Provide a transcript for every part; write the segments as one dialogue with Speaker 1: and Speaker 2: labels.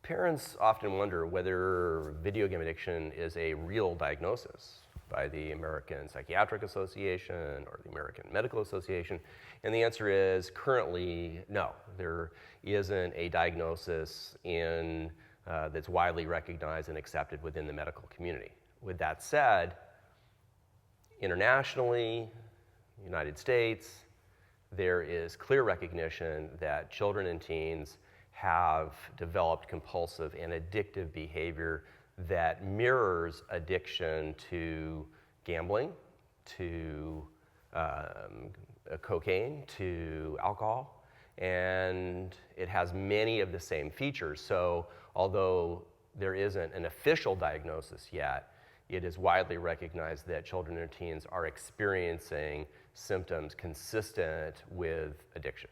Speaker 1: Parents often wonder whether video game addiction is a real diagnosis by the American Psychiatric Association or the American Medical Association, and the answer is currently no. There isn't a diagnosis that's widely recognized and accepted within the medical community. With that said, internationally, United States, there is clear recognition that children and teens have developed compulsive and addictive behavior that mirrors addiction to gambling, to cocaine, to alcohol, and it has many of the same features. So although there isn't an official diagnosis yet, it is widely recognized that children and teens are experiencing symptoms consistent with addiction.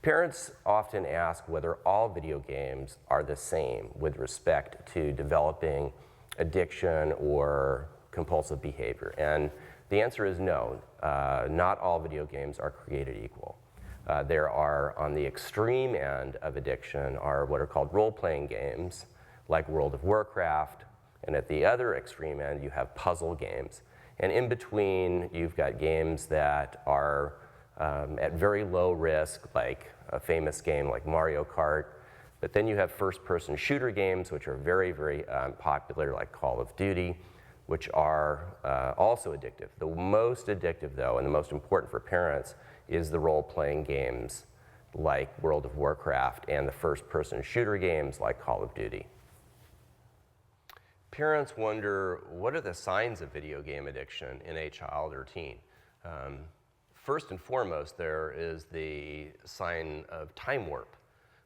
Speaker 1: Parents often ask whether all video games are the same with respect to developing addiction or compulsive behavior. And the answer is no. Not all video games are created equal. There are, on the extreme end of addiction, are what are called role-playing games, like World of Warcraft, and at the other extreme end, you have puzzle games. And in between, you've got games that are at very low risk, like a famous game like Mario Kart. But then you have first-person shooter games, which are very, very popular, like Call of Duty, which are also addictive. The most addictive, though, and the most important for parents, is the role-playing games like World of Warcraft and the first-person shooter games like Call of Duty. Parents wonder, what are the signs of video game addiction in a child or teen? First and foremost, there is the sign of time warp,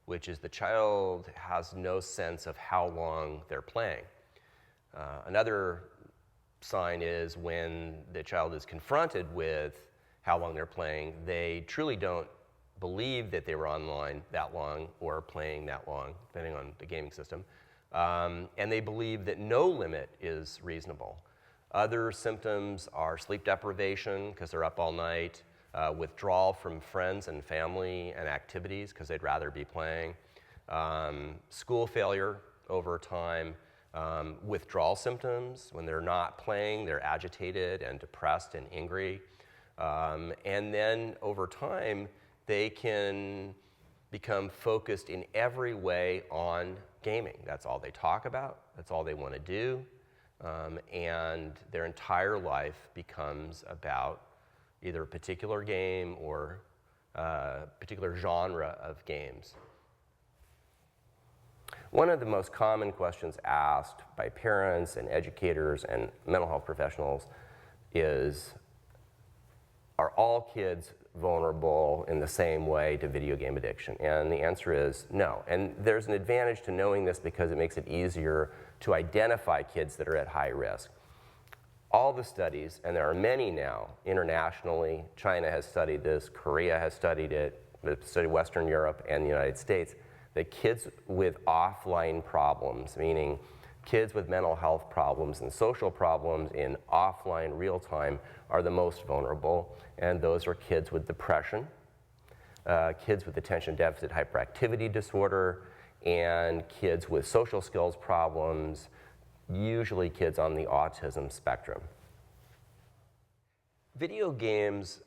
Speaker 1: which is the child has no sense of how long they're playing. Another sign is when the child is confronted with how long they're playing, they truly don't believe that they were online that long or playing that long, depending on the gaming system. And they believe that no limit is reasonable. Other symptoms are sleep deprivation because they're up all night, withdrawal from friends and family and activities because they'd rather be playing, school failure over time, withdrawal symptoms. When they're not playing, they're agitated and depressed and angry. And then over time, they can become focused in every way on gaming. That's all they talk about. That's all they want to do. And their entire life becomes about either a particular game or a particular genre of games. One of the most common questions asked by parents and educators and mental health professionals is, are all kids vulnerable in the same way to video game addiction? And the answer is no. And there's an advantage to knowing this because it makes it easier to identify kids that are at high risk. All the studies, and there are many now internationally, China has studied this, Korea has studied it, they've studied Western Europe and the United States, that kids with offline problems, meaning kids with mental health problems and social problems in offline real time, are the most vulnerable, and those are kids with depression, kids with attention deficit hyperactivity disorder, and kids with social skills problems, usually kids on the autism spectrum. Video games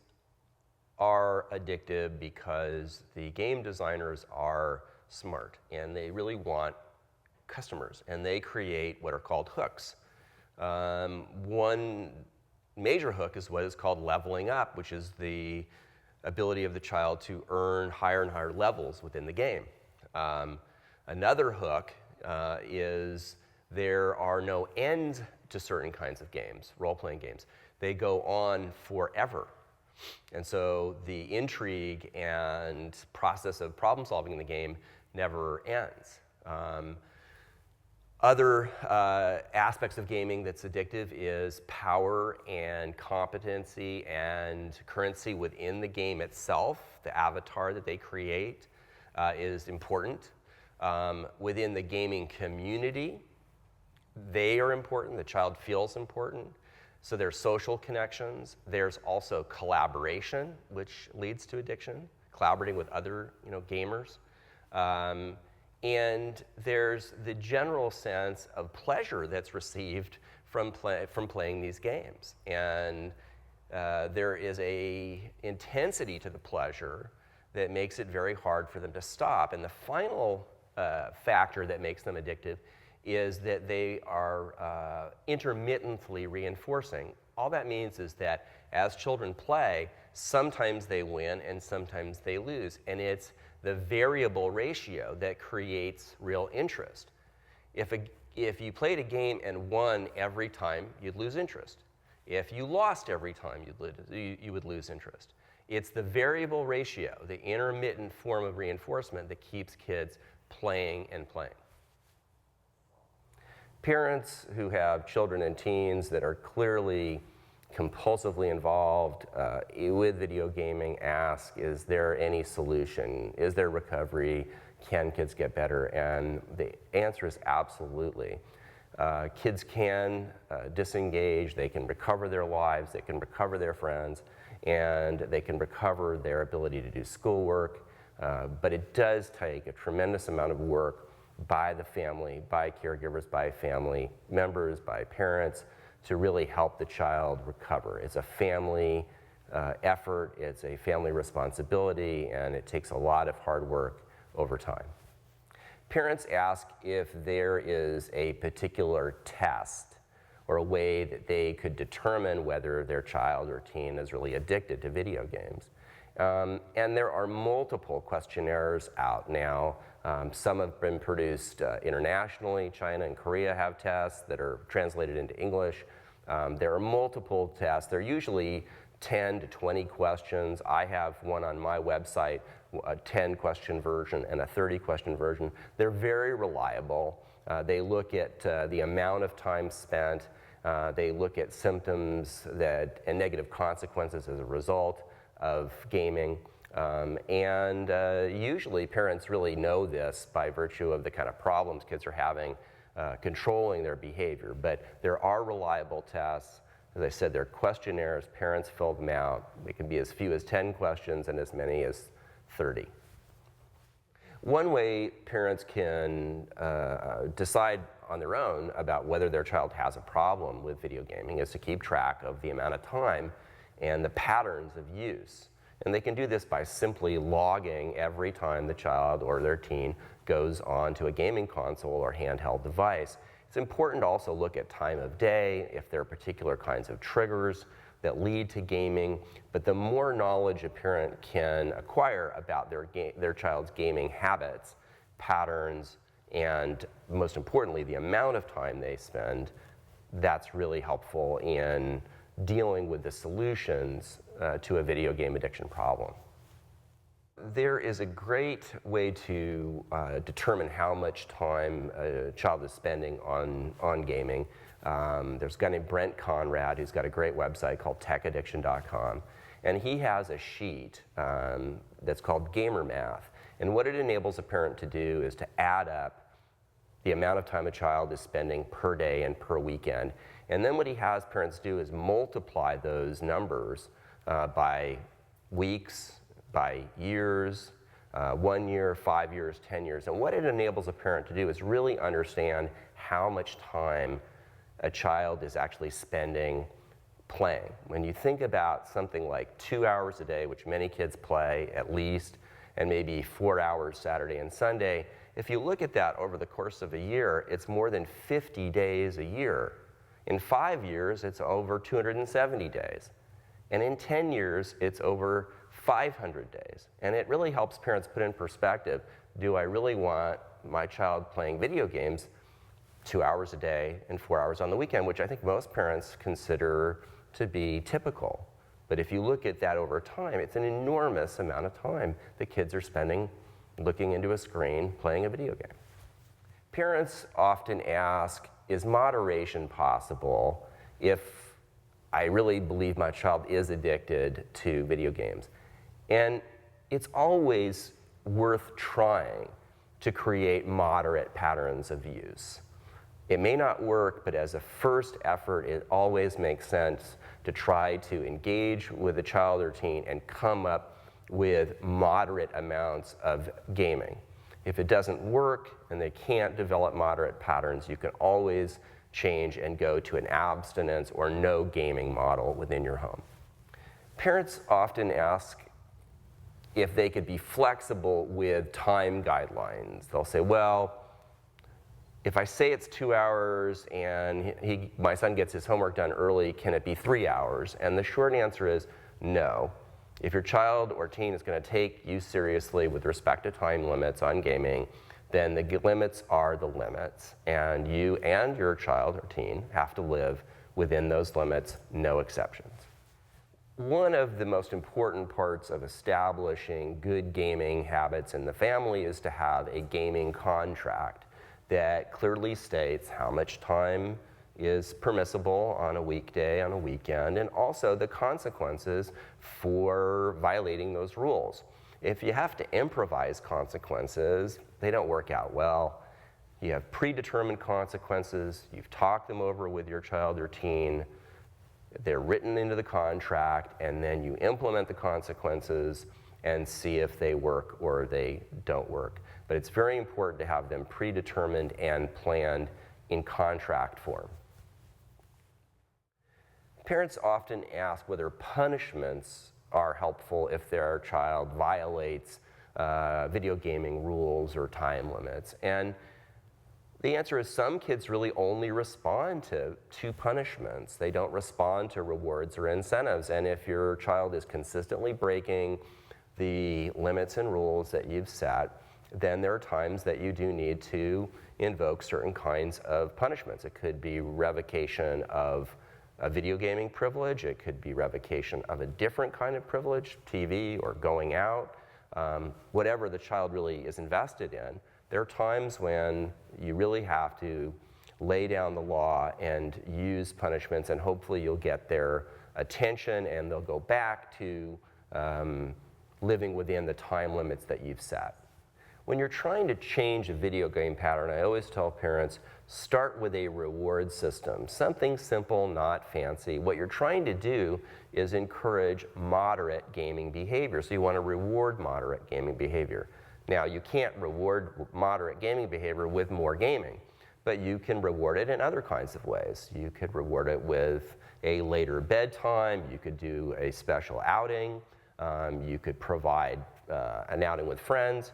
Speaker 1: are addictive because the game designers are smart and they really want customers, and they create what are called hooks. One major hook is what is called leveling up, which is the ability of the child to earn higher and higher levels within the game. Another hook is there are no ends to certain kinds of games, role-playing games. They go on forever. And so the intrigue and process of problem solving in the game never ends. Other aspects of gaming that's addictive is power and competency and currency within the game itself. The avatar that they create is important. Within the gaming community, they are important. The child feels important. So there's social connections. There's also collaboration, which leads to addiction, collaborating with other gamers. And there's the general sense of pleasure that's received from playing these games. And there is a intensity to the pleasure that makes it very hard for them to stop. And the final factor that makes them addictive is that they are intermittently reinforcing. All that means is that as children play, sometimes they win and sometimes they lose. And it's the variable ratio that creates real interest. If you played a game and won every time, you'd lose interest. If you lost every time, you would lose interest. It's the variable ratio, the intermittent form of reinforcement that keeps kids playing and playing. Parents who have children and teens that are clearly compulsively involved with video gaming ask, is there any solution? Is there recovery? Can kids get better? And the answer is absolutely. Kids can disengage, they can recover their lives, they can recover their friends, and they can recover their ability to do schoolwork. But it does take a tremendous amount of work by the family, by caregivers, by family members, by parents, to really help the child recover. It's a family effort, it's a family responsibility, and it takes a lot of hard work over time. Parents ask if there is a particular test or a way that they could determine whether their child or teen is really addicted to video games. And there are multiple questionnaires out now. Some have been produced internationally. China and Korea have tests that are translated into English. There are multiple tests. They're usually 10 to 20 questions. I have one on my website, a 10-question version and a 30-question version. They're very reliable. They look at the amount of time spent. They look at symptoms and negative consequences as a result of gaming. And usually parents really know this by virtue of the kind of problems kids are having controlling their behavior. But there are reliable tests. As I said, there are questionnaires. Parents fill them out. They can be as few as 10 questions and as many as 30. One way parents can decide on their own about whether their child has a problem with video gaming is to keep track of the amount of time and the patterns of use. And they can do this by simply logging every time the child or their teen goes on to a gaming console or handheld device. It's important to also look at time of day, if there are particular kinds of triggers that lead to gaming. But the more knowledge a parent can acquire about their child's gaming habits, patterns, and most importantly, the amount of time they spend, that's really helpful in dealing with the solutions to a video game addiction problem. There is a great way to determine how much time a child is spending on gaming. There's a guy named Brent Conrad who's got a great website called techaddiction.com, and he has a sheet that's called Gamer Math. And what it enables a parent to do is to add up the amount of time a child is spending per day and per weekend. And then what he has parents do is multiply those numbers by weeks, by years, 1 year, 5 years, 10 years. And what it enables a parent to do is really understand how much time a child is actually spending playing. When you think about something like 2 hours a day, which many kids play at least, and maybe 4 hours Saturday and Sunday, if you look at that over the course of a year, it's more than 50 days a year. In 5 years, it's over 270 days. And in 10 years, it's over 500 days. And it really helps parents put in perspective, do I really want my child playing video games 2 hours a day and 4 hours on the weekend, which I think most parents consider to be typical. But if you look at that over time, it's an enormous amount of time that kids are spending looking into a screen, playing a video game. Parents often ask, is moderation possible if I really believe my child is addicted to video games? And it's always worth trying to create moderate patterns of use. It may not work, but as a first effort, it always makes sense to try to engage with a child or teen and come up with moderate amounts of gaming. If it doesn't work and they can't develop moderate patterns, you can always change and go to an abstinence or no gaming model within your home. Parents often ask if they could be flexible with time guidelines. They'll say, well, if I say it's 2 hours and my son gets his homework done early, can it be 3 hours? And the short answer is no. If your child or teen is going to take you seriously with respect to time limits on gaming, then the limits are the limits, and you and your child or teen have to live within those limits, no exceptions. One of the most important parts of establishing good gaming habits in the family is to have a gaming contract that clearly states how much time is permissible on a weekday, on a weekend, and also the consequences for violating those rules. If you have to improvise consequences, they don't work out well. You have predetermined consequences, you've talked them over with your child or teen, they're written into the contract, and then you implement the consequences and see if they work or they don't work. But it's very important to have them predetermined and planned in contract form. Parents often ask whether punishments are helpful if their child violates video gaming rules or time limits. And the answer is some kids really only respond to punishments. They don't respond to rewards or incentives. And if your child is consistently breaking the limits and rules that you've set, then there are times that you do need to invoke certain kinds of punishments. It could be revocation of a video gaming privilege. It could be revocation of a different kind of privilege, TV or going out, whatever the child really is invested in. There are times when you really have to lay down the law and use punishments, and hopefully you'll get their attention and they'll go back to living within the time limits that you've set. When you're trying to change a video game pattern, I always tell parents, start with a reward system. Something simple, not fancy. What you're trying to do is encourage moderate gaming behavior. So you want to reward moderate gaming behavior. Now, you can't reward moderate gaming behavior with more gaming, but you can reward it in other kinds of ways. You could reward it with a later bedtime. You could do a special outing. You could provide an outing with friends.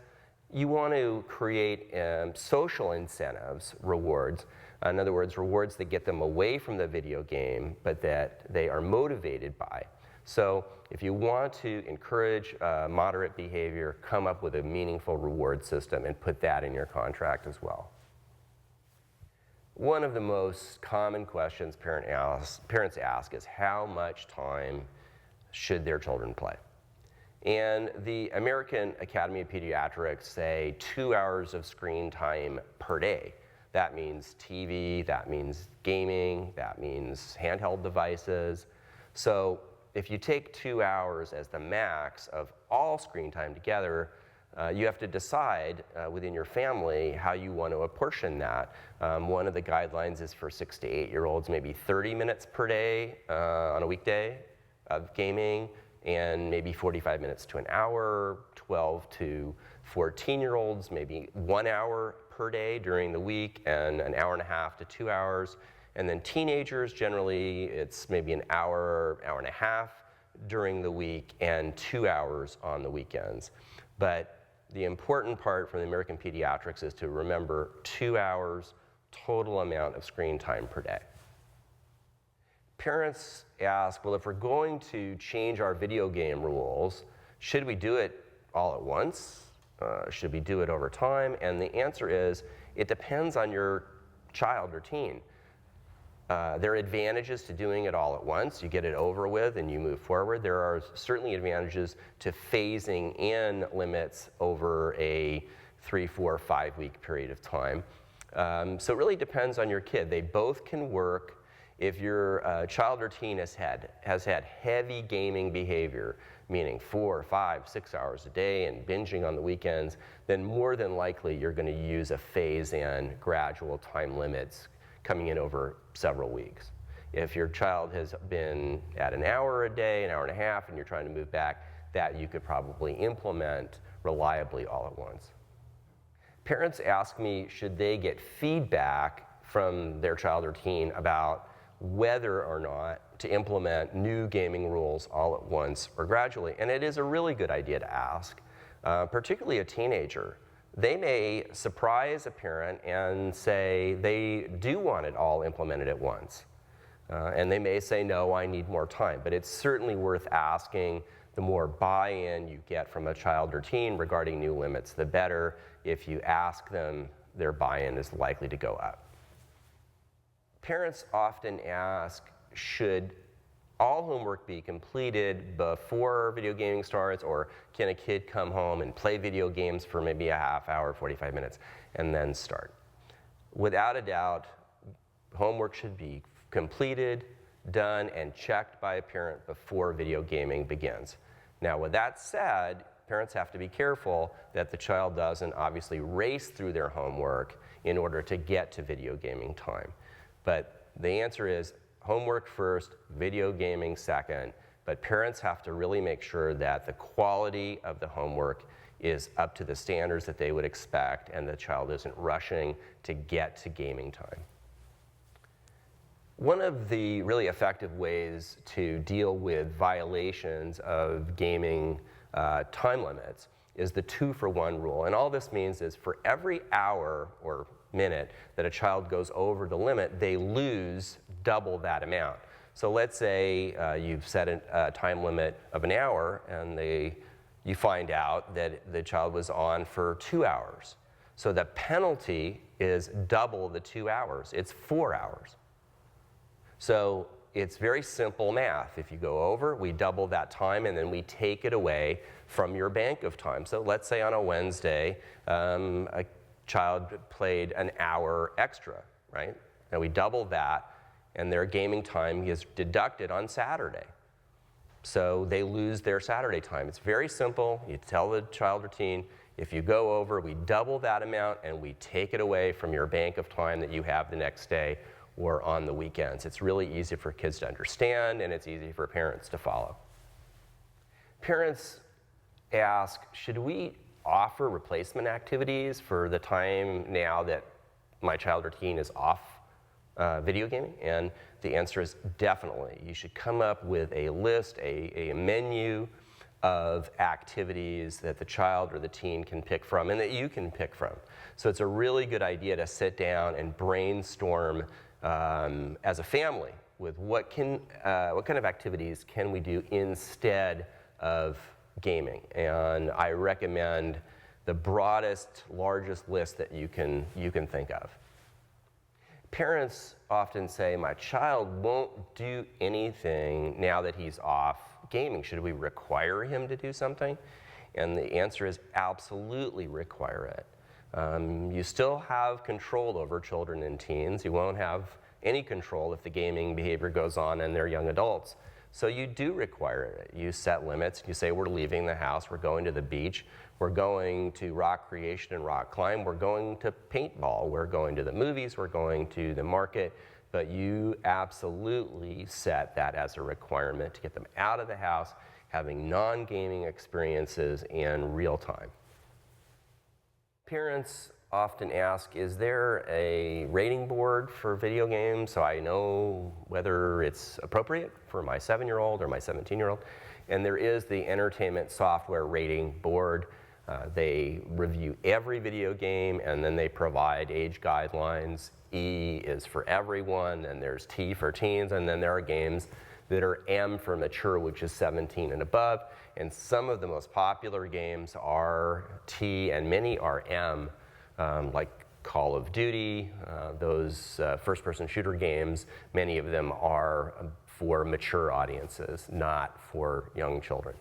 Speaker 1: You want to create social incentives, rewards. In other words, rewards that get them away from the video game, but that they are motivated by. So if you want to encourage moderate behavior, come up with a meaningful reward system and put that in your contract as well. One of the most common questions parents ask is how much time should their children play? And the American Academy of Pediatrics say 2 hours of screen time per day. That means TV, that means gaming, that means handheld devices. So if you take 2 hours as the max of all screen time together, you have to decide within your family how you want to apportion that. One of the guidelines is for 6 to 8-year-olds, maybe 30 minutes per day on a weekday of gaming, and maybe 45 minutes to an hour. 12 to 14-year-olds, maybe 1 hour per day during the week, and an hour and a half to 2 hours. And then teenagers, generally, it's maybe an hour, hour and a half during the week, and 2 hours on the weekends. But the important part from the American Pediatrics is to remember 2 hours total amount of screen time per day. Parents ask, well, if we're going to change our video game rules, should we do it all at once? Should we do it over time? And the answer is, it depends on your child or teen. There are advantages to doing it all at once. You get it over with and you move forward. There are certainly advantages to phasing in limits over a 3, 4, 5 week period of time. So it really depends on your kid. They both can work. If your child or teen has had heavy gaming behavior, meaning 4, 5, 6 hours a day and binging on the weekends, then more than likely you're going to use a phase-in, gradual time limits coming in over several weeks. If your child has been at an hour a day, an hour and a half, and you're trying to move back, that you could probably implement reliably all at once. Parents ask me, should they get feedback from their child or teen about whether or not to implement new gaming rules all at once or gradually? And it is a really good idea to ask, particularly a teenager. They may surprise a parent and say they do want it all implemented at once. And they may say, no, I need more time. But it's certainly worth asking. The more buy-in you get from a child or teen regarding new limits, the better. If you ask them, their buy-in is likely to go up. Parents often ask, should all homework be completed before video gaming starts, or can a kid come home and play video games for maybe a half hour, 45 minutes, and then start? Without a doubt, homework should be completed, done, and checked by a parent before video gaming begins. Now, with that said, parents have to be careful that the child doesn't obviously race through their homework in order to get to video gaming time. But the answer is homework first, video gaming second, but parents have to really make sure that the quality of the homework is up to the standards that they would expect and the child isn't rushing to get to gaming time. One of the really effective ways to deal with violations of gaming time limits is the 2-for-1 rule. And all this means is for every hour or minute that a child goes over the limit, they lose double that amount. So let's say you've set a time limit of an hour and you find out that the child was on for 2 hours. So the penalty is double the 2 hours. It's 4 hours. So it's very simple math. If you go over, we double that time and then we take it away from your bank of time. So let's say on a Wednesday, a child played an hour extra, right? And we double that and their gaming time is deducted on Saturday. So they lose their Saturday time. It's very simple. You tell the child or teen, if you go over, we double that amount and we take it away from your bank of time that you have the next day or on the weekends. It's really easy for kids to understand and it's easy for parents to follow. Parents ask, should we offer replacement activities for the time now that my child or teen is off video gaming? And the answer is definitely. You should come up with a list, a menu of activities that the child or the teen can pick from and that you can pick from. So it's a really good idea to sit down and brainstorm as a family with what kind of activities can we do instead of gaming. And I recommend the broadest, largest list that you can think of. Parents often say, my child won't do anything now that he's off gaming. Should we require him to do something? And the answer is absolutely require it. You still have control over children and teens. You won't have any control if the gaming behavior goes on and they're young adults. So you do require it. You set limits. You say, we're leaving the house. We're going to the beach. We're going to rock creation and rock climb. We're going to paintball. We're going to the movies. We're going to the market. But you absolutely set that as a requirement to get them out of the house, having non-gaming experiences in real time. Parents often ask, is there a rating board for video games so I know whether it's appropriate for my 7-year-old or my 17-year-old? And there is the Entertainment Software Rating Board. They review every video game and then they provide age guidelines. E is for everyone, and there's T for teens, and then there are games that are M for mature, which is 17 and above. And some of the most popular games are T and many are M, like Call of Duty, those first-person shooter games. Many of them are for mature audiences, not for young children.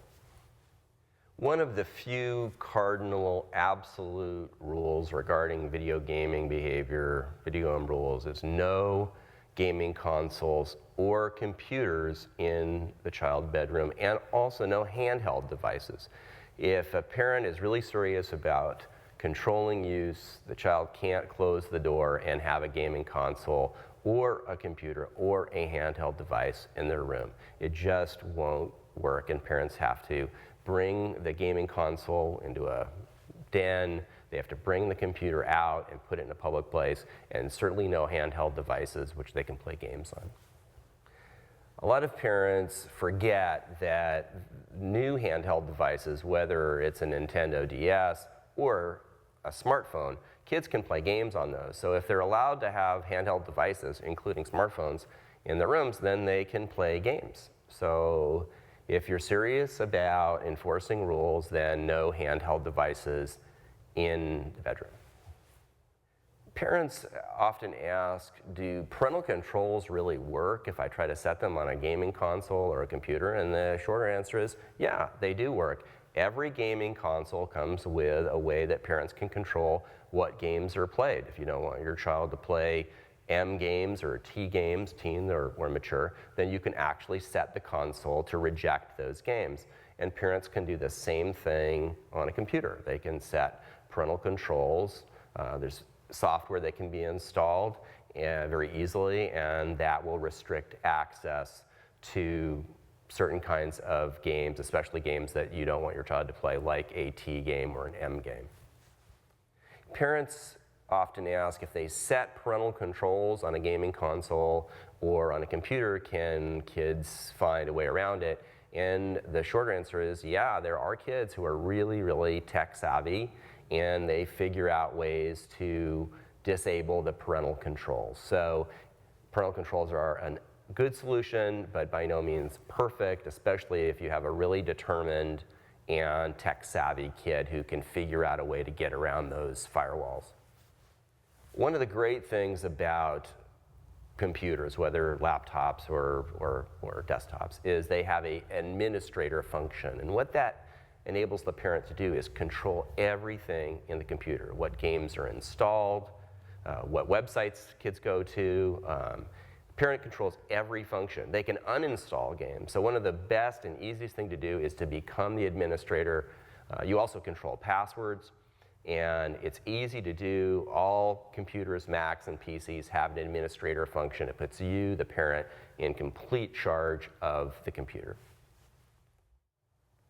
Speaker 1: One of the few cardinal absolute rules regarding video gaming behavior, video game rules, is no gaming consoles or computers in the child bedroom, and also no handheld devices. If a parent is really serious about controlling use, the child can't close the door and have a gaming console or a computer or a handheld device in their room. It just won't work, and parents have to bring the gaming console into a den, They have to bring the computer out and put it in a public place, and certainly no handheld devices which they can play games on. A lot of parents forget that new handheld devices, whether it's a Nintendo DS or a smartphone, kids can play games on those. So if they're allowed to have handheld devices, including smartphones, in their rooms, then they can play games. So if you're serious about enforcing rules, then no handheld devices in the bedroom. Parents often ask, do parental controls really work if I try to set them on a gaming console or a computer? And the shorter answer is, yeah, they do work. Every gaming console comes with a way that parents can control what games are played. If you don't want your child to play M games or T games, teen or mature, then you can actually set the console to reject those games. And parents can do the same thing on a computer. They can set parental controls. There's software that can be installed very easily, and that will restrict access to certain kinds of games, especially games that you don't want your child to play, like a T game or an M game. Parents often ask, if they set parental controls on a gaming console or on a computer, can kids find a way around it? And the short answer is, yeah, there are kids who are really, really tech savvy, and they figure out ways to disable the parental controls. So parental controls are a good solution, but by no means perfect, especially if you have a really determined and tech savvy kid who can figure out a way to get around those firewalls. One of the great things about computers, whether laptops or desktops, is they have an administrator function. And what that enables the parent to do is control everything in the computer, what games are installed, what websites kids go to. Parent controls every function. They can uninstall games. So one of the best and easiest thing to do is to become the administrator. You also control passwords, and it's easy to do. All computers, Macs, and PCs have an administrator function. It puts you, the parent, in complete charge of the computer.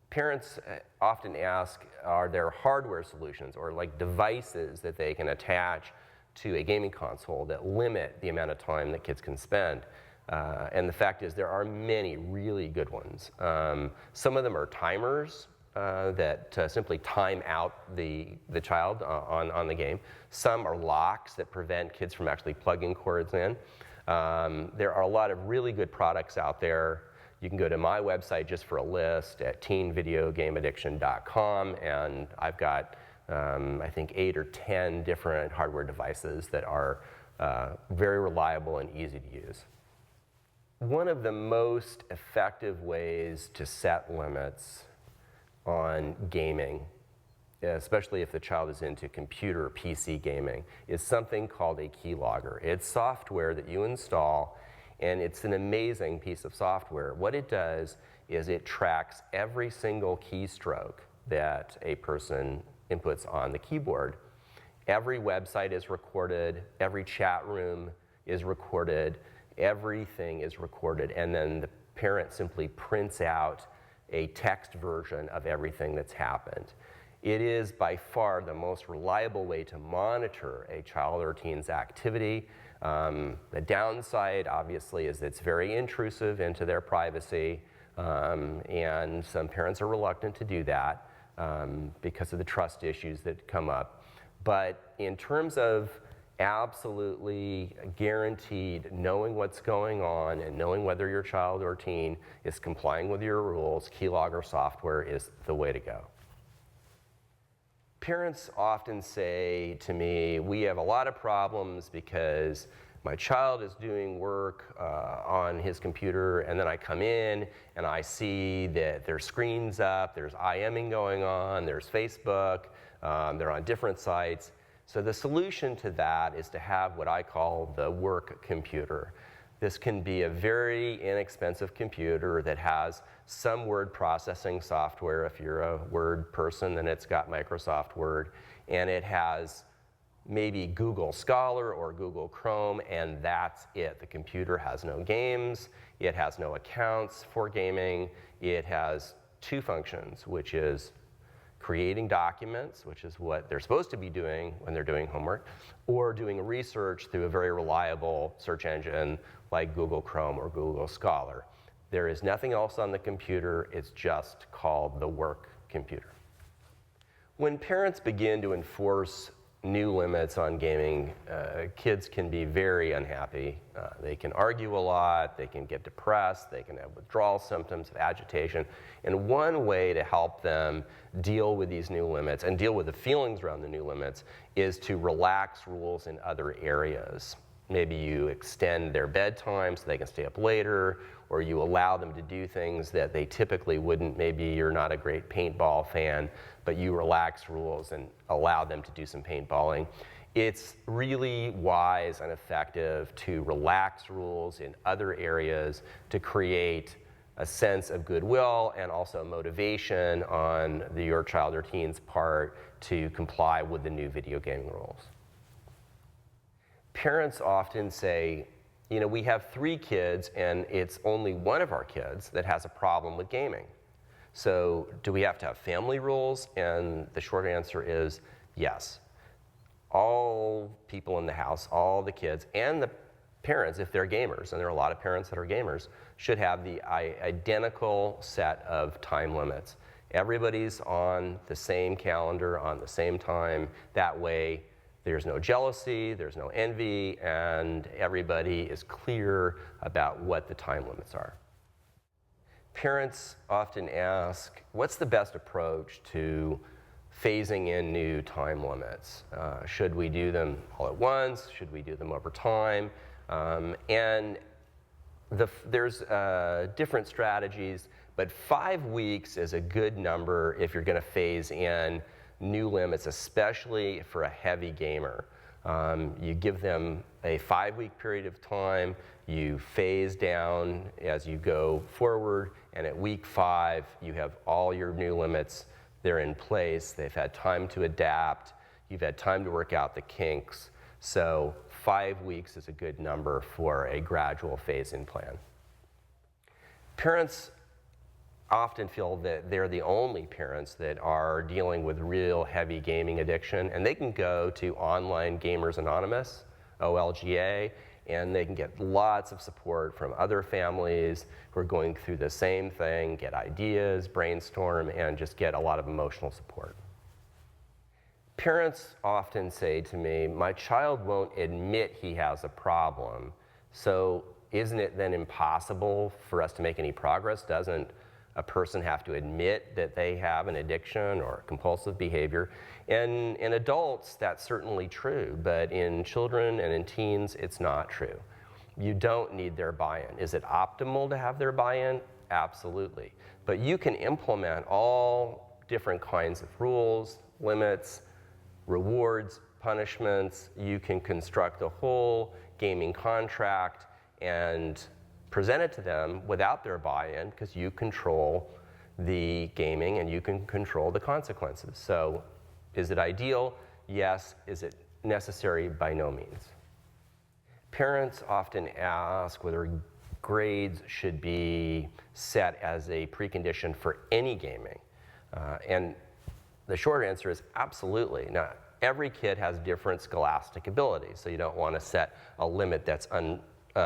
Speaker 1: Parents often ask, are there hardware solutions or like devices that they can attach to a gaming console that limit the amount of time that kids can spend? And the fact is, there are many really good ones. Some of them are timers that simply time out the child on the game. Some are locks that prevent kids from actually plugging cords in. There are a lot of really good products out there. You can go to my website just for a list at teenvideogameaddiction.com, and I've got, I think, 8 or 10 different hardware devices that are very reliable and easy to use. One of the most effective ways to set limits on gaming, especially if the child is into computer or PC gaming, is something called a keylogger. It's software that you install, and it's an amazing piece of software. What it does is it tracks every single keystroke that a person inputs on the keyboard. Every website is recorded, every chat room is recorded, everything is recorded, and then the parent simply prints out a text version of everything that's happened. It is by far the most reliable way to monitor a child or teen's activity. The downside, obviously, is it's very intrusive into their privacy, and some parents are reluctant to do that because of the trust issues that come up. But in terms of absolutely guaranteed knowing what's going on and knowing whether your child or teen is complying with your rules, keylogger software is the way to go. Parents often say to me, we have a lot of problems because my child is doing work on his computer, and then I come in and I see that their screen's up, there's IMing going on, there's Facebook, they're on different sites. So the solution to that is to have what I call the work computer. This can be a very inexpensive computer that has some word processing software. If you're a Word person, then it's got Microsoft Word. And it has maybe Google Scholar or Google Chrome, and that's it. The computer has no games. It has no accounts for gaming. It has two functions, which is creating documents, which is what they're supposed to be doing when they're doing homework, or doing research through a very reliable search engine like Google Chrome or Google Scholar. There is nothing else on the computer. It's just called the work computer. When parents begin to enforce new limits on gaming, kids can be very unhappy. They can argue a lot, they can get depressed, they can have withdrawal symptoms of agitation. And one way to help them deal with these new limits and deal with the feelings around the new limits is to relax rules in other areas. Maybe you extend their bedtime so they can stay up later, or you allow them to do things that they typically wouldn't. Maybe you're not a great paintball fan, but you relax rules and allow them to do some paintballing. It's really wise and effective to relax rules in other areas to create a sense of goodwill and also motivation on your child or teen's part to comply with the new video gaming rules. Parents often say, you know, we have 3 kids and it's only one of our kids that has a problem with gaming. So do we have to have family rules? And the short answer is yes. All people in the house, all the kids, and the parents, if they're gamers, and there are a lot of parents that are gamers, should have the identical set of time limits. Everybody's on the same calendar, on the same time. That way, there's no jealousy, there's no envy, and everybody is clear about what the time limits are. Parents often ask, what's the best approach to phasing in new time limits? Should we do them all at once? Should we do them over time? There's different strategies, but 5 weeks is a good number if you're going to phase in new limits, especially for a heavy gamer. You give them a 5-week period of time, you phase down as you go forward, and at week 5, you have all your new limits. They're in place, they've had time to adapt, you've had time to work out the kinks. So 5 weeks is a good number for a gradual phase-in plan. Parents often feel that they're the only parents that are dealing with real heavy gaming addiction, and they can go to Online Gamers Anonymous, OLGA, and they can get lots of support from other families who are going through the same thing, get ideas, brainstorm, and just get a lot of emotional support. Parents often say to me, my child won't admit he has a problem, so isn't it then impossible for us to make any progress? Doesn't a person have to admit that they have an addiction or compulsive behavior? And in adults, that's certainly true, but in children and in teens, it's not true. You don't need their buy-in. Is it optimal to have their buy-in? Absolutely. But you can implement all different kinds of rules, limits, rewards, punishments. You can construct a whole gaming contract and present it to them without their buy-in, because you control the gaming and you can control the consequences. So is it ideal? Yes. Is it necessary? By no means. Parents often ask whether grades should be set as a precondition for any gaming. And the short answer is absolutely. Now, every kid has different scholastic abilities, so you don't want to set a limit that's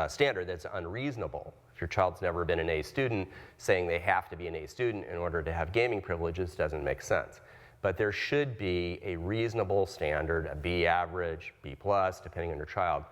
Speaker 1: standard that's unreasonable. If your child's never been an A student, saying they have to be an A student in order to have gaming privileges doesn't make sense. But there should be a reasonable standard, a B average, B plus, depending on your child,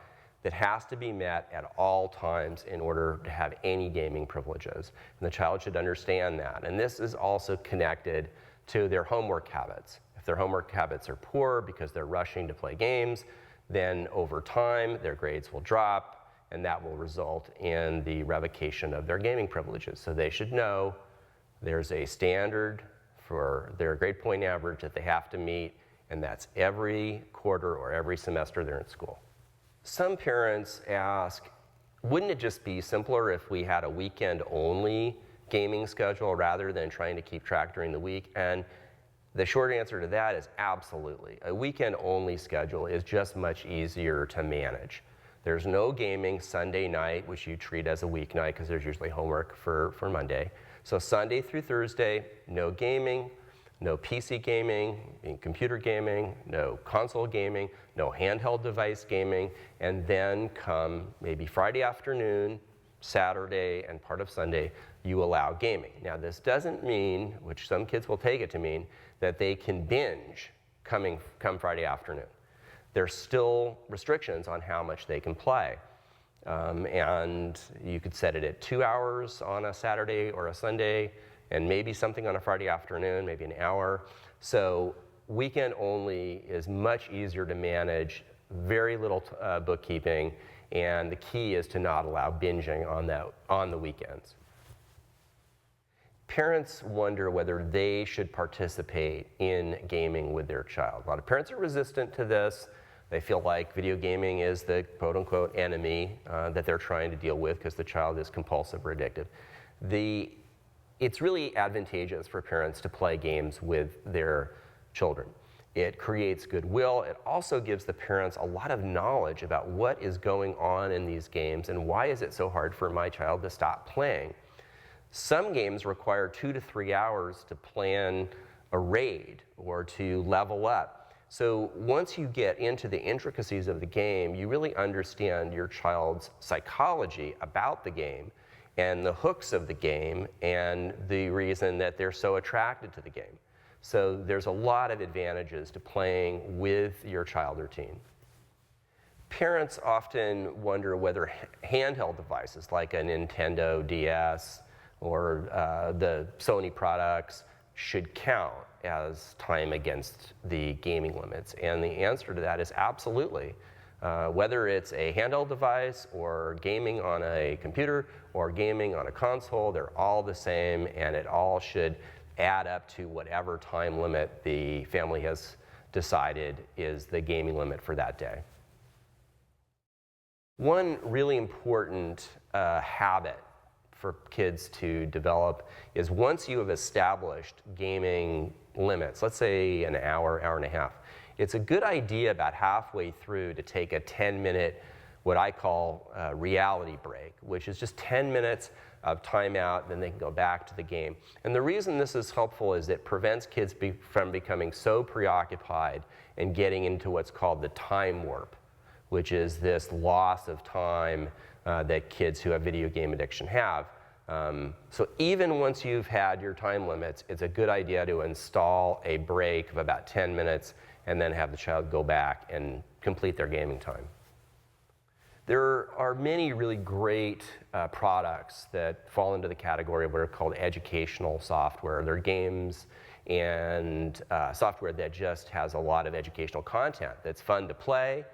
Speaker 1: that has to be met at all times in order to have any gaming privileges. And the child should understand that. And this is also connected to their homework habits. If their homework habits are poor because they're rushing to play games, then over time their grades will drop, and that will result in the revocation of their gaming privileges. So they should know there's a standard for their grade point average that they have to meet, and that's every quarter or every semester they're in school. Some parents ask, wouldn't it just be simpler if we had a weekend-only gaming schedule rather than trying to keep track during the week? And the short answer to that is absolutely. A weekend-only schedule is just much easier to manage. There's no gaming Sunday night, which you treat as a weeknight because there's usually homework for Monday. So Sunday through Thursday, no gaming. no PC gaming, computer gaming, no console gaming, no handheld device gaming, and then come maybe Friday afternoon, Saturday, and part of Sunday, you allow gaming. Now this doesn't mean, which some kids will take it to mean, that they can binge come Friday afternoon. There's still restrictions on how much they can play. And you could set it at 2 hours on a Saturday or a Sunday, and maybe something on a Friday afternoon, maybe an hour. So weekend only is much easier to manage, very little bookkeeping, and the key is to not allow binging on the weekends. Parents wonder whether they should participate in gaming with their child. A lot of parents are resistant to this. They feel like video gaming is the quote-unquote enemy that they're trying to deal with because the child is compulsive or addictive. It's really advantageous for parents to play games with their children. It creates goodwill. It also gives the parents a lot of knowledge about what is going on in these games and why is it so hard for my child to stop playing. Some games require 2 to 3 hours to plan a raid or to level up. So once you get into the intricacies of the game, you really understand your child's psychology about the game and the hooks of the game and the reason that they're so attracted to the game. So there's a lot of advantages to playing with your child or teen. Parents often wonder whether handheld devices like a Nintendo DS or the Sony products should count as time against the gaming limits. And the answer to that is absolutely. Whether it's a handheld device or gaming on a computer or gaming on a console, they're all the same, and it all should add up to whatever time limit the family has decided is the gaming limit for that day. One really important habit for kids to develop is once you have established gaming limits, let's say an hour, hour and a half, it's a good idea about halfway through to take a 10-minute, what I call reality break, which is just 10 minutes of time out, then they can go back to the game. And the reason this is helpful is it prevents kids from becoming so preoccupied and getting into what's called the time warp, which is this loss of time that kids who have video game addiction have. So even once you've had your time limits, it's a good idea to install a break of about 10 minutes and then have the child go back and complete their gaming time. There are many really great products that fall into the category of what are called educational software. They're games and software that just has a lot of educational content that's fun to play,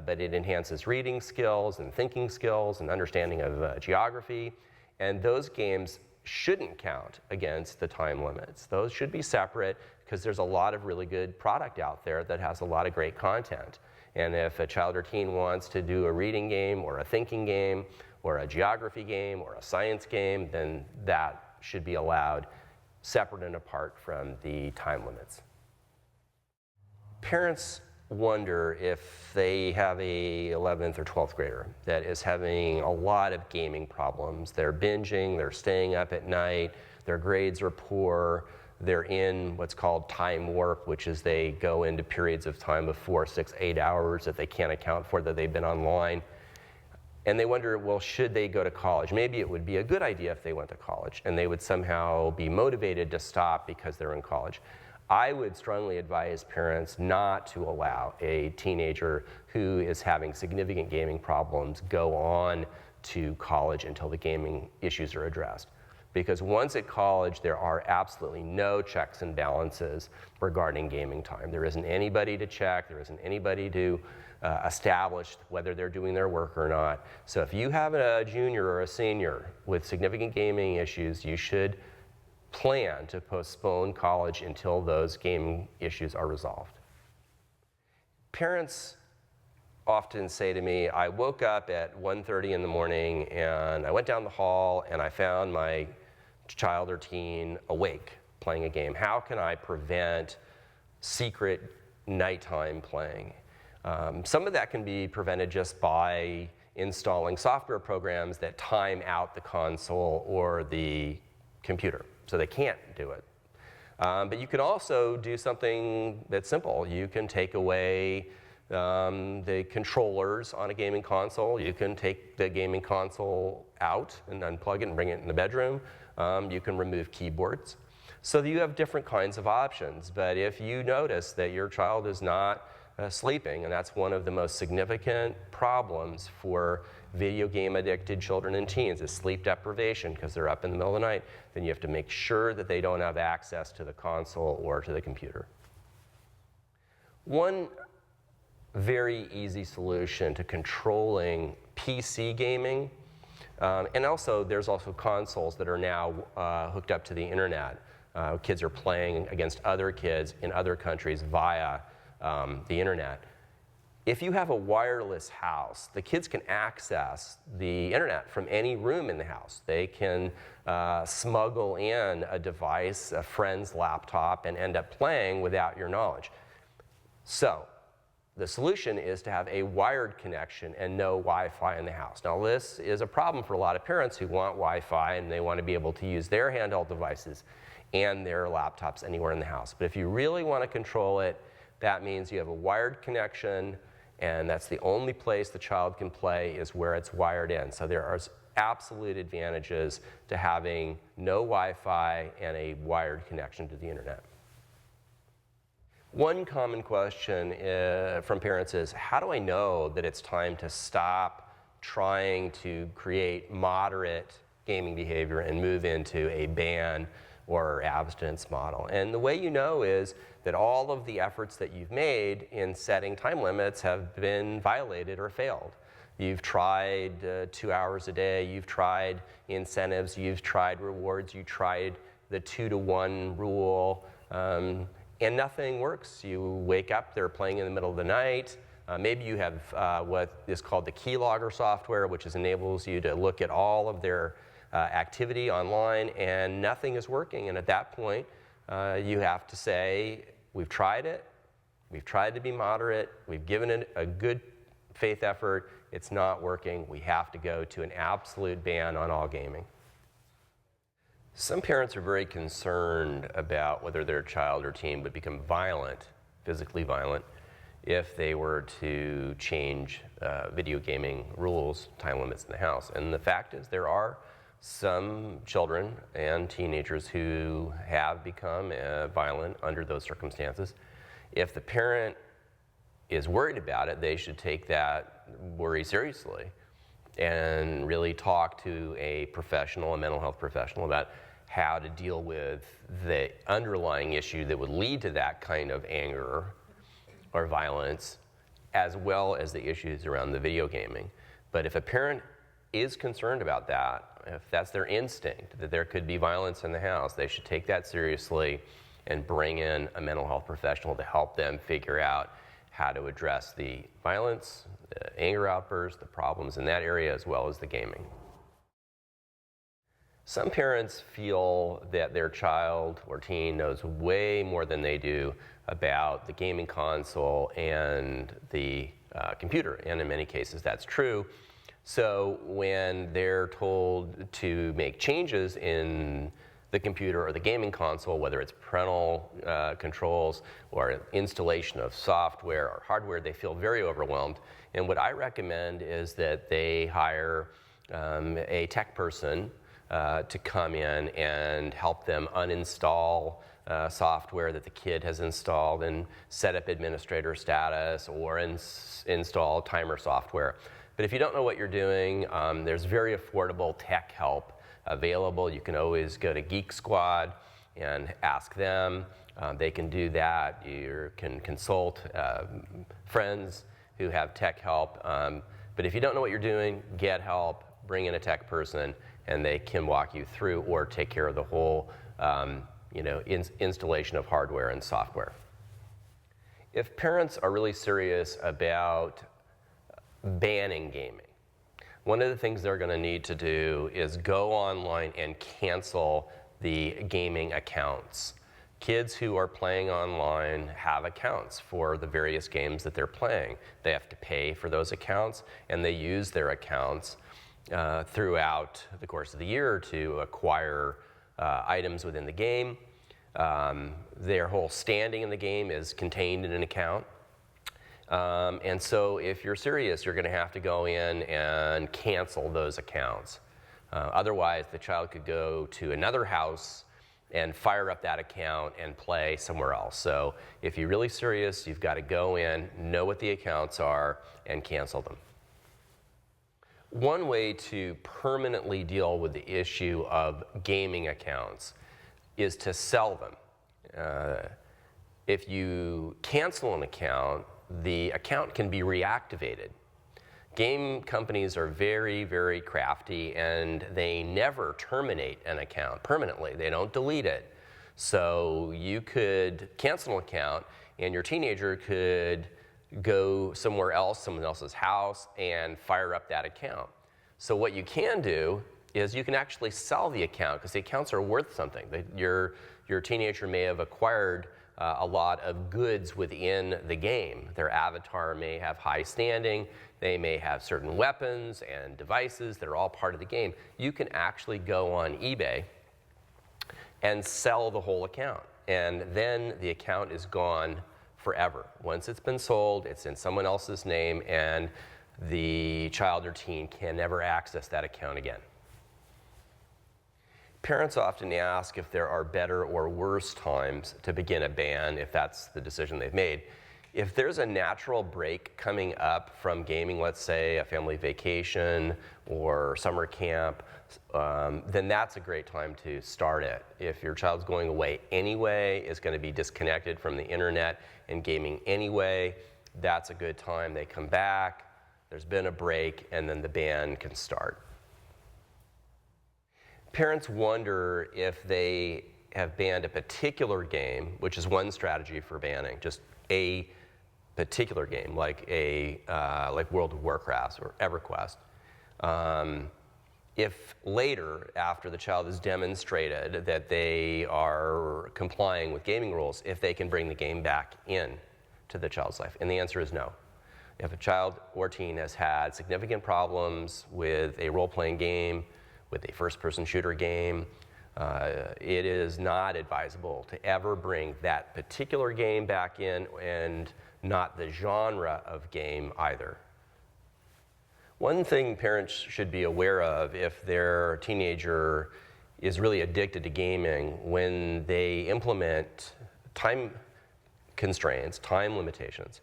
Speaker 1: but it enhances reading skills and thinking skills and understanding of geography. And those games shouldn't count against the time limits. Those should be separate because there's a lot of really good product out there that has a lot of great content. And if a child or teen wants to do a reading game or a thinking game or a geography game or a science game, then that should be allowed separate and apart from the time limits. Parents wonder if they have a 11th or 12th grader that is having a lot of gaming problems. They're binging, they're staying up at night, their grades are poor, they're in what's called time warp, which is they go into periods of time of 4, 6, 8 hours that they can't account for that they've been online. And they wonder, well, should they go to college? Maybe it would be a good idea if they went to college and they would somehow be motivated to stop because they're in college. I would strongly advise parents not to allow a teenager who is having significant gaming problems go on to college until the gaming issues are addressed. Because once at college, there are absolutely no checks and balances regarding gaming time. There isn't anybody to check, there isn't anybody to establish whether they're doing their work or not. So if you have a junior or a senior with significant gaming issues, you should plan to postpone college until those gaming issues are resolved. Parents often say to me, I woke up at 1:30 in the morning and I went down the hall and I found my child or teen awake playing a game. How can I prevent secret nighttime playing? Some of that can be prevented just by installing software programs that time out the console or the computer, so they can't do it. But you can also do something that's simple. You can take away the controllers on a gaming console. You can take the gaming console out and unplug it and bring it in the bedroom. You can remove keyboards. So you have different kinds of options. But if you notice that your child is not sleeping, and that's one of the most significant problems for video game addicted children and teens, is sleep deprivation because they're up in the middle of the night, then you have to make sure that they don't have access to the console or to the computer. One very easy solution to controlling PC gaming, and also there's also consoles that are now hooked up to the internet. Kids are playing against other kids in other countries via the internet. If you have a wireless house, the kids can access the internet from any room in the house. They can smuggle in a device, a friend's laptop, and end up playing without your knowledge. So the solution is to have a wired connection and no Wi-Fi in the house. Now this is a problem for a lot of parents who want Wi-Fi and they want to be able to use their handheld devices and their laptops anywhere in the house. But if you really want to control it, that means you have a wired connection, and that's the only place the child can play is where it's wired in. So there are absolute advantages to having no Wi-Fi and a wired connection to the internet. One common question from parents is, how do I know that it's time to stop trying to create moderate gaming behavior and move into a ban or abstinence model? And the way you know is that all of the efforts that you've made in setting time limits have been violated or failed. You've tried 2 hours a day, you've tried incentives, you've tried rewards, you tried the 2-to-1 rule, and nothing works. You wake up, they're playing in the middle of the night. Maybe you have what is called the keylogger software, which enables you to look at all of their activity online, and nothing is working. And at that point, you have to say, we've tried it, we've tried to be moderate, we've given it a good faith effort, it's not working, we have to go to an absolute ban on all gaming. Some parents are very concerned about whether their child or teen would become violent, physically violent, if they were to change video gaming rules, time limits in the house. And the fact is there are some children and teenagers who have become violent under those circumstances. If the parent is worried about it, they should take that worry seriously and really talk to a professional, a mental health professional, about how to deal with the underlying issue that would lead to that kind of anger or violence, as well as the issues around the video gaming. But if a parent is concerned about that, if that's their instinct, that there could be violence in the house, they should take that seriously and bring in a mental health professional to help them figure out how to address the violence, the anger outbursts, the problems in that area, as well as the gaming. Some parents feel that their child or teen knows way more than they do about the gaming console and the computer, and in many cases that's true. So when they're told to make changes in the computer or the gaming console, whether it's parental controls or installation of software or hardware, they feel very overwhelmed. And what I recommend is that they hire a tech person to come in and help them uninstall software that the kid has installed and set up administrator status or install timer software. But if you don't know what you're doing, there's very affordable tech help available. You can always go to Geek Squad and ask them. They can do that. You can consult friends who have tech help. But if you don't know what you're doing, get help, bring in a tech person, and they can walk you through or take care of the whole installation of hardware and software. If parents are really serious about banning gaming, one of the things they're going to need to do is go online and cancel the gaming accounts. Kids who are playing online have accounts for the various games that they're playing. They have to pay for those accounts, and they use their accounts throughout the course of the year to acquire items within the game. Their whole standing in the game is contained in an account. And so if you're serious, you're going to have to go in and cancel those accounts. Otherwise, the child could go to another house and fire up that account and play somewhere else. So if you're really serious, you've got to go in, know what the accounts are, and cancel them. One way to permanently deal with the issue of gaming accounts is to sell them. If you cancel an account, the account can be reactivated. Game companies are very, very crafty, and they never terminate an account permanently. They don't delete it. So you could cancel an account, and your teenager could go somewhere else, someone else's house, and fire up that account. So what you can do is you can actually sell the account, because the accounts are worth something. Your teenager may have acquired a lot of goods within the game. Their avatar may have high standing. They may have certain weapons and devices that are all part of the game. You can actually go on eBay and sell the whole account. And then the account is gone forever. Once it's been sold, it's in someone else's name, and the child or teen can never access that account again. Parents often ask if there are better or worse times to begin a ban, if that's the decision they've made. If there's a natural break coming up from gaming, let's say a family vacation or summer camp, then that's a great time to start it. If your child's going away anyway, is going to be disconnected from the internet and gaming anyway, that's a good time. They come back, there's been a break, and then the ban can start. Parents wonder if they have banned a particular game, which is one strategy for banning, just a particular game, like World of Warcraft or EverQuest. If later, after the child has demonstrated that they are complying with gaming rules, if they can bring the game back in to the child's life. And the answer is no. If a child or teen has had significant problems with a role-playing game, with a first-person shooter game, it is not advisable to ever bring that particular game back in, and not the genre of game either. One thing parents should be aware of if their teenager is really addicted to gaming, when they implement time constraints, time limitations,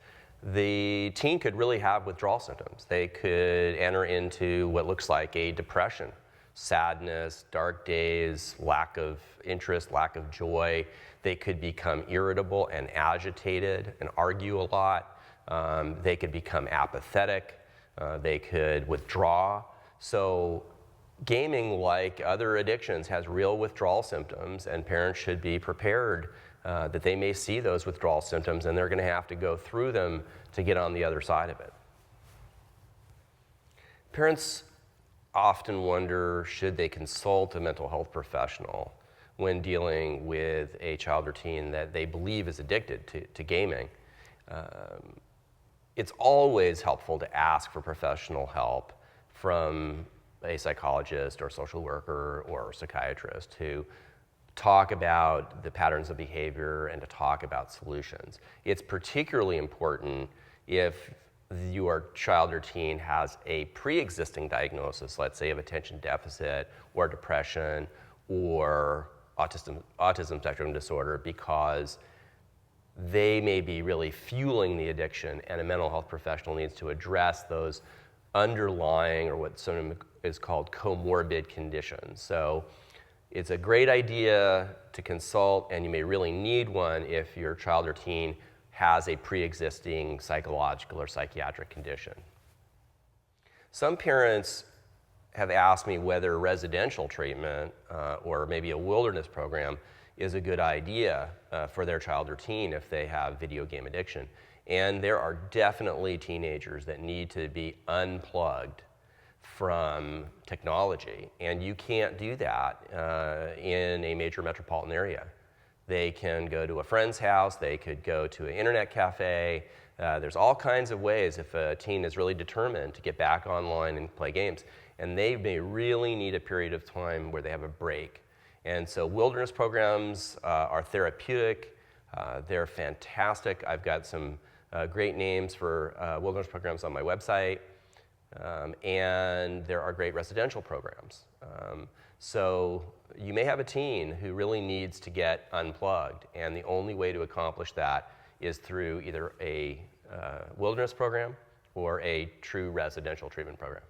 Speaker 1: the teen could really have withdrawal symptoms. They could enter into what looks like a depression. Sadness, dark days, lack of interest, lack of joy. They could become irritable and agitated and argue a lot. They could become apathetic. They could withdraw. So gaming, like other addictions, has real withdrawal symptoms, and parents should be prepared that they may see those withdrawal symptoms, and they're going to have to go through them to get on the other side of it. Parents often wonder, should they consult a mental health professional when dealing with a child or teen that they believe is addicted to gaming. It's always helpful to ask for professional help from a psychologist or social worker or psychiatrist to talk about the patterns of behavior and to talk about solutions. It's particularly important if your child or teen has a pre-existing diagnosis, let's say of attention deficit or depression or autism spectrum disorder, because they may be really fueling the addiction, and a mental health professional needs to address those underlying, or what sometimes is called comorbid conditions. So it's a great idea to consult, and you may really need one if your child or teen has a pre-existing psychological or psychiatric condition. Some parents have asked me whether residential treatment or maybe a wilderness program is a good idea for their child or teen if they have video game addiction. And there are definitely teenagers that need to be unplugged from technology, and you can't do that in a major metropolitan area. They can go to a friend's house, they could go to an internet cafe. There's all kinds of ways if a teen is really determined to get back online and play games. And they may really need a period of time where they have a break. And so wilderness programs are therapeutic. They're fantastic. I've got some great names for wilderness programs on my website. And there are great residential programs. So you may have a teen who really needs to get unplugged, and the only way to accomplish that is through either a wilderness program or a true residential treatment program.